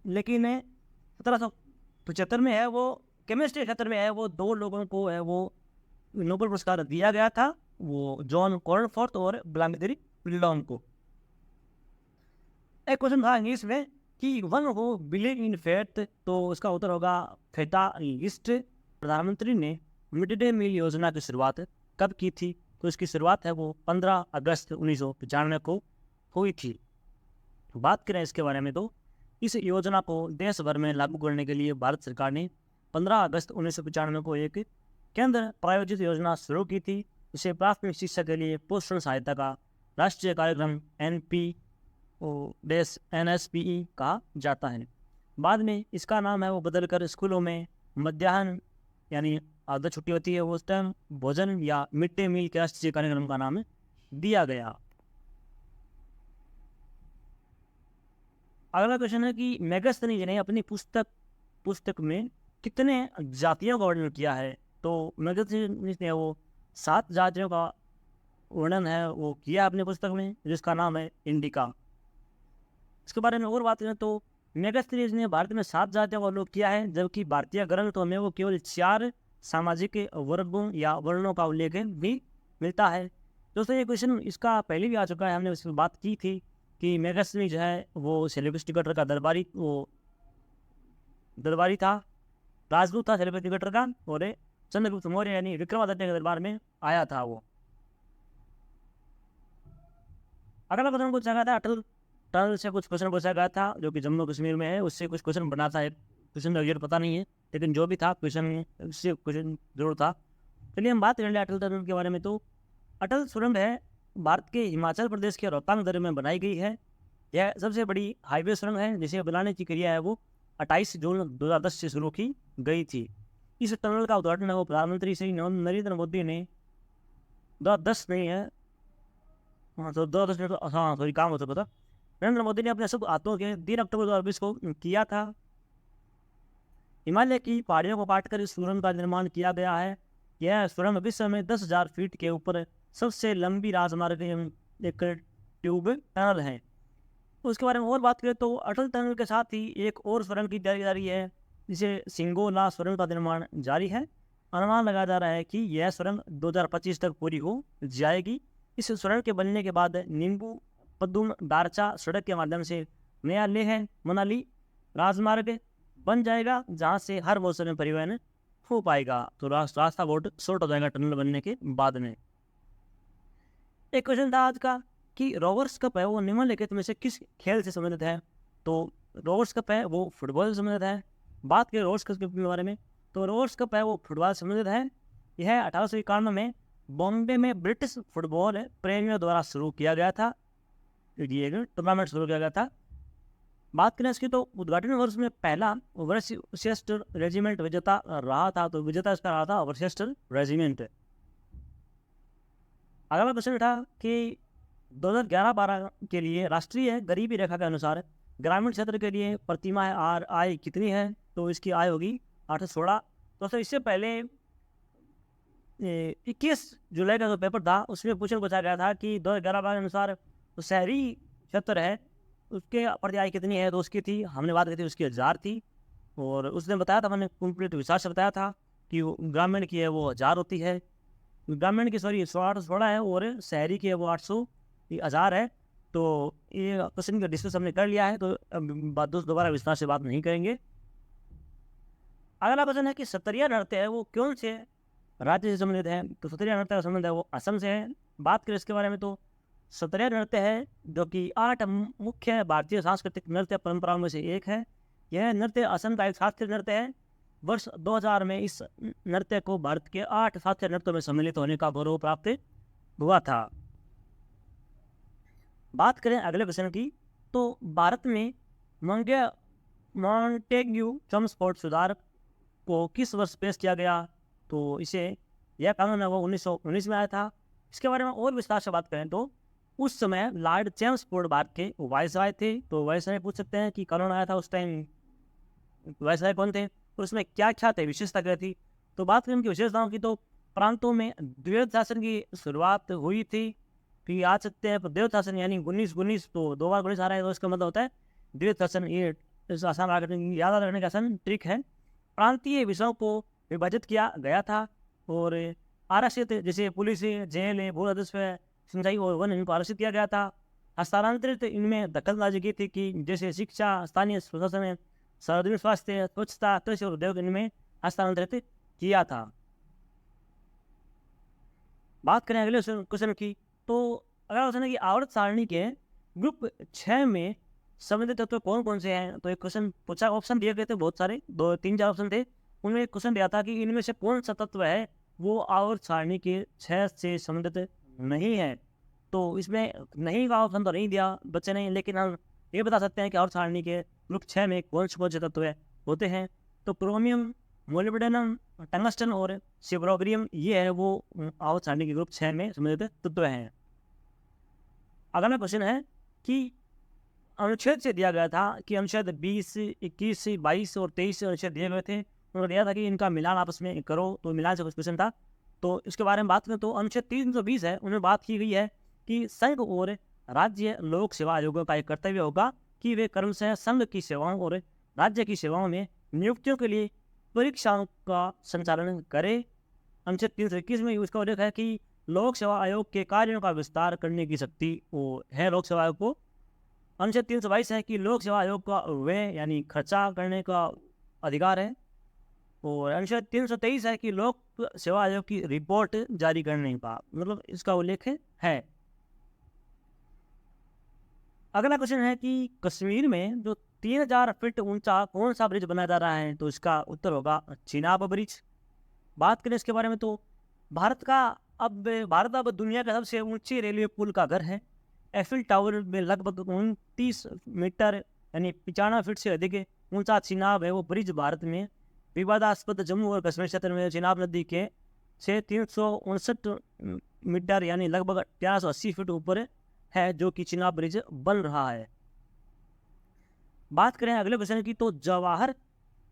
लेकिन 1775 में है वो केमिस्ट्री क्षेत्र में है वो 2 लोगों को है वो नोबेल पुरस्कार दिया गया था, वो जॉन कॉर्नफोर्थ और व्लादिमीर पिलोव को। एक क्वेश्चन था इंग्लिश में कि वन हो बिलीव इन फेथ, तो इसका उत्तर होगा फेटालिस्ट। प्रधानमंत्री ने मिड डे मील योजना की शुरुआत कब की थी? तो इसकी शुरुआत है वो 15 अगस्त 1995 को हुई थी। बात करें इसके बारे में तो इस योजना को देश भर में लागू करने के लिए भारत सरकार ने 15 अगस्त 1995 को एक केंद्र प्रायोजित योजना शुरू की थी। इसे प्राथमिक शिक्षा के लिए पोषण सहायता का राष्ट्रीय कार्यक्रम NSPE कहा जाता है। बाद में इसका नाम है वो बदलकर स्कूलों में मध्याह्न यानी आधा छुट्टी होती है उस टाइम भोजन या मिड डे मील के राष्ट्रीय कार्यक्रम का नाम दिया गया। अगला क्वेश्चन है कि मेगास्थनीज ने अपनी पुस्तक में कितने जातियों का वर्णन किया है। तो मेगास्थनीज ने वो 7 जातियों का वर्णन है वो किया अपनी पुस्तक में, जिसका नाम है इंडिका। इसके बारे में और बात करें तो मेगास्थनीज ने भारत में 7 जातियों का उल्लेख किया है, जबकि भारतीय ग्रंथों में वो केवल 4 सामाजिक वर्गों या वर्णों का उल्लेख भी मिलता है। दोस्तों ये क्वेश्चन इसका पहले भी आ चुका है, हमने उसकी बात की थी कि मेगास्थनीज जो है वो सेल्यूकस टिकटर का दरबारी था, राजदूत था सेल्यूकस टिकटर का, और चंद्रगुप्त मौर्य यानी विक्रमादित्य के दरबार में आया था वो। अगला क्वेश्चन पूछा गया था अटल टनल से कुछ क्वेश्चन पूछा गया था जो कि जम्मू कश्मीर में है, उससे कुछ क्वेश्चन बना था। एक क्वेश्चन का रिजल्ट पता नहीं है, लेकिन जो भी था क्वेश्चन उससे क्वेश्चन जरूर था। चलिए हम बात कर ले अटल टनल के बारे में। तो अटल सुरंग है भारत के हिमाचल प्रदेश के रोहतांग दर्रे में बनाई गई है। यह सबसे बड़ी हाईवे सुरंग है जिसे बनाने की क्रिया है वो 28 जून 2010 से शुरू की गई थी। इस टनल का उद्घाटन है वो प्रधानमंत्री श्री नरेंद्र मोदी ने 2010 नहीं है, हाँ तो 2010 में, हाँ सॉरी काम हो सकता था, नरेंद्र मोदी ने अपने शुभ हाथों के 3 अक्टूबर 2020 को किया था। हिमालय की पहाड़ियों को काटकर इस सुरंग का निर्माण किया गया है। यह सुरंग विश्व में 10,000 फीट के ऊपर सबसे लंबी राजमार्ग एक ट्यूब टनल है। उसके बारे में और बात करें तो अटल टनल के साथ ही एक और सुरंग की तैयारी जारी है, जिसे सिंगोला सुरंग का निर्माण जारी है। अनुमान लगाया जा रहा है कि यह सुरंग 2025 तक पूरी हो जाएगी। इस सुरंग के बनने के बाद नींबू पदुम दारचा सड़क के माध्यम से नया लेह मनाली राजमार्ग बन जाएगा, जहां से हर मौसम में परिवहन हो पाएगा। तो रास्ता बहुत शॉर्ट हो जाएगा टनल बनने के बाद में। एक क्वेश्चन था आज का कि रोवर्स कप है वो निम्नलिखित में से किस खेल से संबंधित है। तो रोवर्स कप है वो फुटबॉल से संबंधित है। बात करें रोवर्स कप के बारे में तो रोवर्स कप है वो फुटबॉल से संबंधित है। यह 1891 में बॉम्बे में ब्रिटिश फुटबॉल प्रेमियों द्वारा शुरू किया गया था, ये टूर्नामेंट शुरू किया गया था। बात करें इसकी तो उद्घाटन वर्ष में पहला वर्सेस्टर रेजिमेंट विजेता रहा था। तो विजेता इसका रहा था वर्सेस्टर रेजिमेंट। अगला क्वेश्चन था कि 2011-12 के लिए राष्ट्रीय गरीबी रेखा के अनुसार ग्रामीण क्षेत्र के लिए प्रतिमाह आय कितनी है। तो इसकी आय होगी 816। दोस्तों इससे पहले 21 जुलाई का जो पेपर था उसमें पूछा गया था कि 2011-12 के अनुसार तो शहरी क्षेत्र है उसके प्रति आय कितनी है। तो उसकी थी, हमने बात की थी उसकी 1000 थी, और उसने बताया था, मैंने कंप्लीट विचार से बताया था कि ग्रामीण की है वो 1000 होती है, ग्रामीण की सॉरी 816 है, और शहरी की है वो 800-1000 है। तो ये क्वेश्चन का डिस्कस हमने कर लिया है, तो बात दोबारा विस्तार से बात नहीं करेंगे। अगला क्वेश्चन है कि सतरिया नृत्य है वो कौन से राज्य से संबंधित है। तो सतरिया नृत्य का संबंध है वो असम से है। बात करें इसके बारे में तो सतरिया नृत्य है जो कि 8 मुख्य भारतीय सांस्कृतिक नृत्य परंपराओं में से एक है। यह नृत्य असम का एक शास्त्रीय नृत्य है। वर्ष 2000 में इस नृत्य को भारत के 8 शास्त्रीय नृत्यों में सम्मिलित होने का गौरव प्राप्त हुआ था। बात करें अगले क्वेश्चन की तो भारत में मॉन्टेग्यू चम स्पॉट सुधार को किस वर्ष पेश किया गया। तो इसे यह कानून है वो 1919 में आया था। इसके बारे में और विस्तार से बात करें तो उस समय लॉर्ड चेम्सफोर्ड भारत के वायसराय थे। तो वायसराय पूछ सकते हैं कि कानून आया था उस टाइम वायसराय कौन थे और उसमें क्या क्या थे, विशेषता क्या थी। तो बात करें उनकी विशेषताओं की तो प्रांतों में द्वैध शासन की शुरुआत हुई थी। फिर आ सकते हैं द्वैध शासन यानी 19 तो 2 बार 19 आ रहा है, तो इसका मतलब होता है द्वैध शासन। ये आसान याद रखने का आसान ट्रिक है। प्रांतीय विषयों को विभाजित किया गया था और आरक्षित जैसे पुलिस, जेल, भू राजस्व, सिंचाई और वन इनको आरक्षित किया गया था। हस्तांतरित इनमें दखलंदाजी की थी कि जैसे शिक्षा, स्थानीय प्रशासन, सार्वजनिक स्वास्थ्य, स्वच्छता, कृषि और उद्योग इनमें हस्तांतरित किया था। बात करें अगले क्वेश्चन की तो अगला क्वेश्चन है कि आवर्त सारणी के ग्रुप 6 में संबंधित तत्व कौन कौन से हैं। तो एक क्वेश्चन पूछा, ऑप्शन दिए गए थे बहुत सारे, 2-3-4 ऑप्शन थे। उन्हें क्वेश्चन दिया था कि इनमें से कौन सा तत्व है वो आवर्त सारणी के 6 से संबंधित नहीं है। तो इसमें नहीं का ऑप्शन तो नहीं दिया बच्चे ने, लेकिन हम ये बता सकते हैं कि आवर्त सारणी के ग्रुप 6 में कौन से तत्व होते हैं। तो क्रोमियम, मोलिब्डेनम, टंगस्टन और सिब्रोब्रियम ये है वो आवर्त सारणी के ग्रुप 6 में संबंधित तत्व हैं। अगला क्वेश्चन है कि अनुच्छेद से दिया गया था कि अनुच्छेद 20, 21, 22 और 23 अनुच्छेद दिए गए थे। उन्होंने दिया था कि इनका मिलान आपस में करो, तो मिलान से कुछ क्वेश्चन था। तो इसके बारे में बात करें तो अनुच्छेद 320 है, उनमें बात की गई है कि संघ और राज्य लोक सेवा आयोगों का एक कर्तव्य होगा कि वे क्रमशः संघ की सेवाओं और राज्य की सेवाओं में नियुक्तियों के लिए परीक्षाओं का संचालन करें। अनुच्छेद 321 में उसका उल्लेख है कि लोक सेवा आयोग के कार्यों का विस्तार करने की शक्ति वो है लोक सेवा आयोग को। अनुच्छेद 322 है कि लोक सेवा आयोग का व्यय यानी खर्चा करने का अधिकार है। और अनुच्छेद 323 है कि लोक सेवा आयोग की रिपोर्ट जारी करने का मतलब इसका उल्लेख है। अगला क्वेश्चन है कि कश्मीर में जो 3000 फीट ऊंचा कौन सा ब्रिज बनाया जा रहा है, तो इसका उत्तर होगा चिनाब ब्रिज। बात करें इसके बारे में तो भारत अब दुनिया का सबसे ऊंची रेलवे पुल का घर है। एफिल टावर में लगभग 29 मीटर यानी 95 फीट से अधिक ऊंचा चिनाब है वो ब्रिज भारत में विवादास्पद जम्मू और कश्मीर क्षेत्र में चिनाब नदी के से 359 मीटर यानी लगभग 1180 फीट ऊपर है, जो कि चिनाब ब्रिज बन रहा है। बात करें अगले क्वेश्चन की तो जवाहर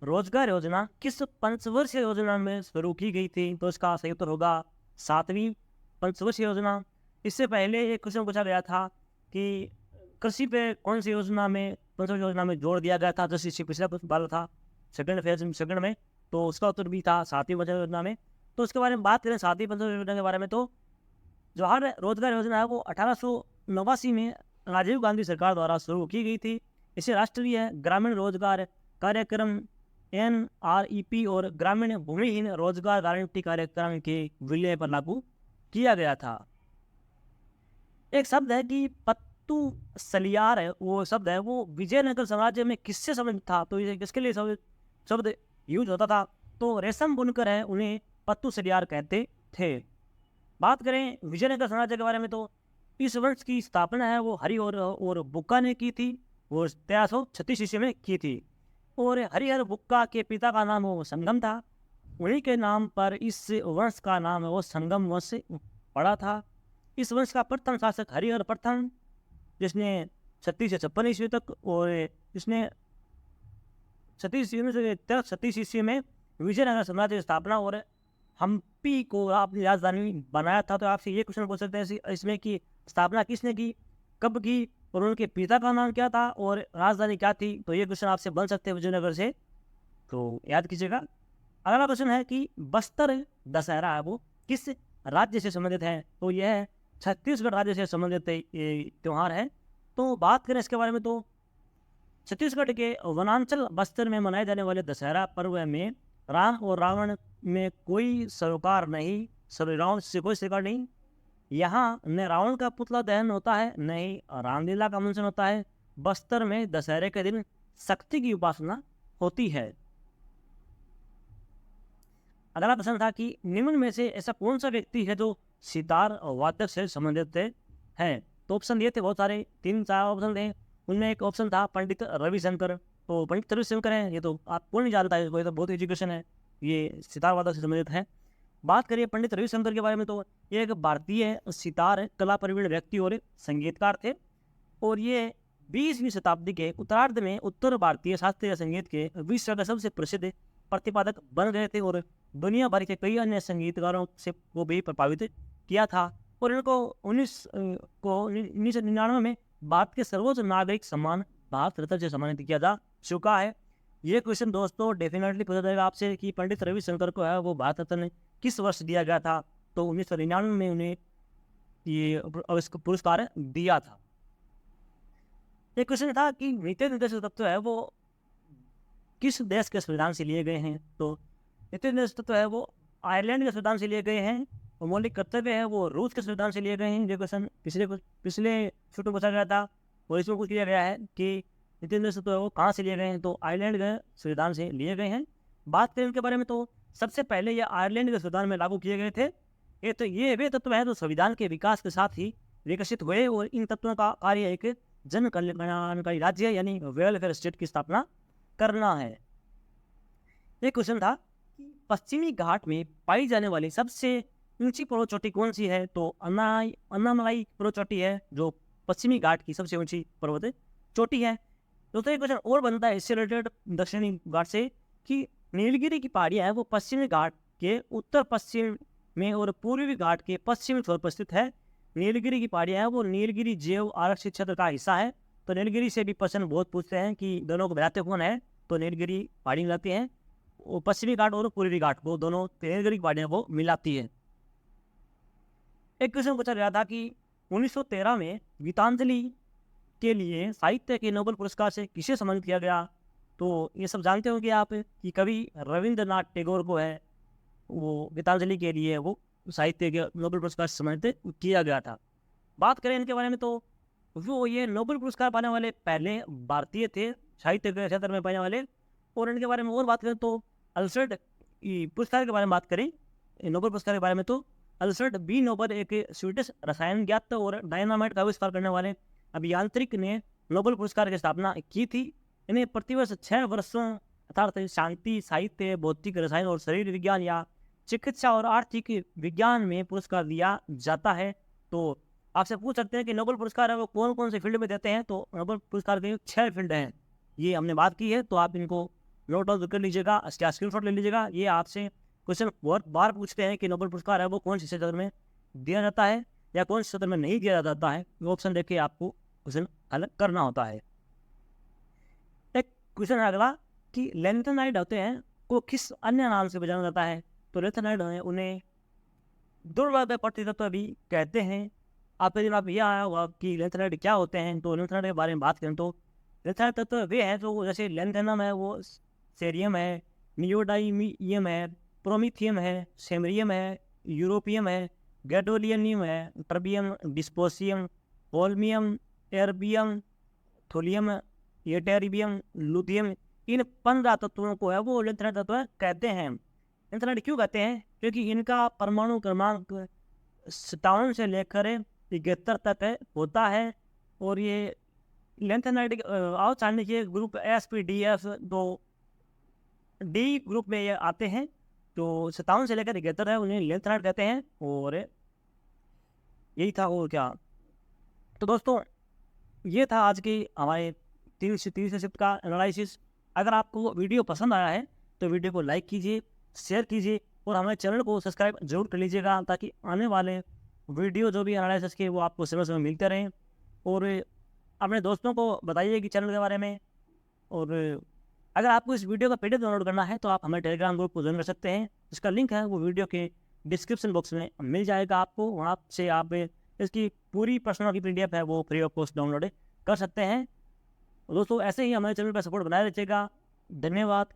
रोजगार योजना किस पंचवर्षीय योजना में शुरू की गई थी, तो इसका सही उत्तर होगा 7वीं पंचवर्षीय योजना। इससे पहले एक क्वेश्चन पूछा गया था कि कृषि पे कौन सी योजना में पंचवर्षीय योजना में जोड़ दिया गया था, जैसे पिछला वाला था सेकंड में, तो उसका उत्तर भी था 7वीं पंचवर्षीय योजना में। तो उसके बारे में बात करें 7वीं पंचवर्षीय योजना के बारे में तो जवाहर रोजगार योजना है वो 1889 में राजीव गांधी सरकार द्वारा शुरू की गई थी। इसे राष्ट्रीय ग्रामीण रोजगार कार्यक्रम NREP और ग्रामीण भूमिहीन रोजगार गारंटी कार्यक्रम के विलय पर लागू किया गया था। एक शब्द है कि पत्तू सलियार है, वो शब्द है वो विजयनगर साम्राज्य में किससे संबंधित था, तो ये किसके लिए शब्द यूज होता था, तो रेशम बुनकर है उन्हें पत्तू सलियार कहते थे। बात करें विजयनगर साम्राज्य के बारे में तो इस वंश की स्थापना है वो हरि और बुक्का ने की थी और 1336 ईस्वी में की थी। और हरिहर बुक्का के पिता का नाम वो संगम था, उन्हीं के नाम पर इस वंश का नाम है वो संगम वंश पड़ा था। इस वंश का प्रथम शासक हरिहर प्रथम, जिसने 36 से 56 ईस्वी तक और इसने 36 ईस्वी में विजयनगर साम्राज्य की स्थापना और हम्पी को अपनी राजधानी बनाया था। तो आपसे ये क्वेश्चन पूछ सकते हैं इसमें कि स्थापना किसने की, कब की और उनके पिता का नाम क्या था और राजधानी क्या थी, तो ये क्वेश्चन आपसे बन सकते हैं विजयनगर से, तो याद कीजिएगा। अगला क्वेश्चन है कि बस्तर दशहरा है वो किस राज्य से संबंधित है, तो यह छत्तीसगढ़ राज्य से संबंधित त्यौहार है। तो बात करें इसके बारे में तो छत्तीसगढ़ के वनांचल बस्तर में मनाए जाने वाले दशहरा पर्व में राम और रावण में कोई सरोकार नहीं, रावण से कोई सरोकार नहीं। यहाँ न रावण का पुतला दहन होता है न ही रामलीला का मंचन होता है। बस्तर में दशहरे के दिन शक्ति की उपासना होती है। अगला प्रश्न था कि निम्न में से ऐसा कौन सा व्यक्ति है जो सितार वादक से संबंधित है, तो ऑप्शन दिए थे बहुत सारे, 3-4 ऑप्शन थे। उनमें एक ऑप्शन था पंडित रविशंकर। तो पंडित रविशंकर है, ये तो आपको नहीं जानता है, कोई तो बहुत एजुकेशन है, ये सितार वादक से संबंधित है। बात करिए पंडित रविशंकर के बारे में तो ये एक भारतीय सितार कला प्रवीण व्यक्ति और संगीतकार थे और ये 20वीं शताब्दी के उत्तरार्ध में उत्तर भारतीय शास्त्रीय संगीत के विश्व के सबसे प्रसिद्ध प्रतिपादक बन गए थे और दुनिया भर के कई अन्य संगीतकारों से को भी प्रभावित किया था। और इनको 1999 में भारत के सर्वोच्च नागरिक सम्मान भारत रत्न से सम्मानित किया जा चुका है। ये क्वेश्चन दोस्तों डेफिनेटली पूछा जाएगा आपसे कि पंडित रविशंकर को है वो भारत रत्न किस वर्ष दिया गया था, तो 1999 में उन्हें ये पुरस्कार दिया था। एक क्वेश्चन था कि नृत्य निर्देशक तत्व है वो किस देश के संविधान से लिए गए हैं, तो नृत्य निर्देशक तत्व है वो आयरलैंड के संविधान से लिए गए हैं और मौलिक कर्तव्य है वो रूस के संविधान से लिए गए हैं। ये क्वेश्चन पिछले छुट्टी पूछा गया था और इसमें पूछ लिया गया है कि नृत्य निर्देशक तत्व है वो कहाँ से लिए गए हैं, तो आयरलैंड के संविधान से लिए गए हैं। बात करें इनके बारे में तो सबसे पहले ये आयरलैंड के संविधान में लागू किए गए थे। ये वे तत्व हैं जो संविधान के विकास के साथ ही विकसित हुए और इन तत्वों का कार्य एक जन कल्याणकारी राज्य यानी वेलफेयर स्टेट की स्थापना करना है। ये क्वेश्चन था कि पश्चिमी घाट में पाई जाने वाली सबसे ऊंची पर्वत चोटी कौन सी है? तो अन्नामलाई पर्वत चोटी है जो पश्चिमी घाट की सबसे ऊंची पर्वत चोटी है। दोस्तों एक क्वेश्चन और बनता है इससे रिलेटेड दक्षिणी घाट से कि नीलगिरी की पहाड़ियाँ है वो पश्चिमी घाट के उत्तर पश्चिम में और पूर्वी घाट के पश्चिमी छोर पर स्थित है। नीलगिरी की पहाड़ियाँ है वो नीलगिरी जैव आरक्षित क्षेत्र का हिस्सा है। तो नीलगिरी से भी प्रश्न बहुत पूछते हैं कि दोनों को मिलाते कौन है? तो नीलगिरी पहाड़ी मिलाती हैं, वो पश्चिमी घाट और पूर्वी घाट वो दोनों नीलगिरी की पहाड़ियाँ वो मिलाती है। एक क्वेश्चन पूछा गया था कि 1913 में गीतांजलि के लिए साहित्य के नोबेल पुरस्कार से किसे सम्मानित किया गया? तो ये सब जानते होंगे आप कि कवि रविंद्रनाथ टैगोर को है वो गीतांजलि के लिए वो साहित्य के नोबेल पुरस्कार से सम्मानित किया गया था। बात करें इनके बारे में तो वो ये नोबेल पुरस्कार पाने वाले पहले भारतीय थे साहित्य के क्षेत्र में पाने वाले। और इनके बारे में और बात करें तो अल्फ्रेड पुरस्कार के बारे में बात करें नोबेल पुरस्कार के बारे में तो अल्फ्रेड बी नोबेल एक स्वीडिश रसायन ज्ञात और डायनामाइट का आविष्कार करने वाले अभियांत्रिक ने नोबेल पुरस्कार की स्थापना की थी। इन्हें प्रतिवर्ष 6 वर्षों अर्थात शांति, साहित्य, भौतिक, रसायन और शरीर विज्ञान या चिकित्सा और आर्थिक विज्ञान में पुरस्कार दिया जाता है। तो आपसे पूछ सकते हैं कि नोबेल पुरस्कार है वो कौन कौन से फील्ड में देते हैं? तो नोबेल पुरस्कार के 6 फील्ड हैं, ये हमने बात की है। तो आप इनको नोट डाउन कर लीजिएगा, इसका स्क्रीनशॉट ले लीजिएगा। ये आपसे क्वेश्चन बहुत बार पूछते हैं कि नोबेल पुरस्कार है वो कौन से क्षेत्र में दिया जाता है या कौन से क्षेत्र में नहीं दिया जाता है। वो ऑप्शन देख के आपको क्वेश्चन हल करना होता है। एक क्वेश्चन है अगला कि लेंथेनाइड होते हैं को किस अन्य नाम से जाना जाता है? तो लेंथेनाइड है उन्हें दुर्लभ प्रतितत्व भी कहते हैं। आपके दिन आप यह आया होगा कि लेंथेनाइड क्या होते हैं। तो लेंथेनाइड के बारे में बात करें तो लेंथेनाइड तत्व वे हैं जो जैसे लेंथेनम है वो सेरियम है, नियोडाइमियम है, प्रोमीथियम है, सेमरियम है, यूरोपियम है, गैडोलियनियम है, टर्बियम, डिस्पोसियम, होल्मियम, एर्बियम, थोलियम, येटेरिबियम, लुथियम, इन 15 तत्वों को है वो लेंथेनाइड तत्व कहते हैं। लेंथेनाइड क्यों कहते हैं? क्योंकि इनका परमाणु क्रमांक 57 से लेकर 71 तक होता है। और ये लेंथेनाइड आउटसाइड के ग्रुप SPDF तो डी ग्रुप में ये आते हैं। तो 57 से लेकर 71 है उन्हें लेंथेनाइड कहते हैं। और यही था और क्या। तो दोस्तों ये था आज की हमारे 30 शिफ्ट का एनालिसिस। अगर आपको वीडियो पसंद आया है तो वीडियो को लाइक कीजिए, शेयर कीजिए और हमारे चैनल को सब्सक्राइब जरूर कर लीजिएगा ताकि आने वाले वीडियो जो भी एनालिसिस के वो आपको समय समय मिलते रहें। और अपने दोस्तों को बताइए कि चैनल के बारे में। और अगर आपको इस वीडियो का PDF डाउनलोड करना है तो आप हमारे टेलीग्राम ग्रुप को ज्वाइन कर सकते हैं। इसका लिंक है वो वीडियो के डिस्क्रिप्शन बॉक्स में मिल जाएगा आपको। वहाँ से आप इसकी पूरी पर्सनल की PDF है वो फ्री ऑफ कॉस्ट डाउनलोड कर सकते हैं। दोस्तों ऐसे ही हमारे चैनल पर सपोर्ट बनाए रखिएगा। धन्यवाद।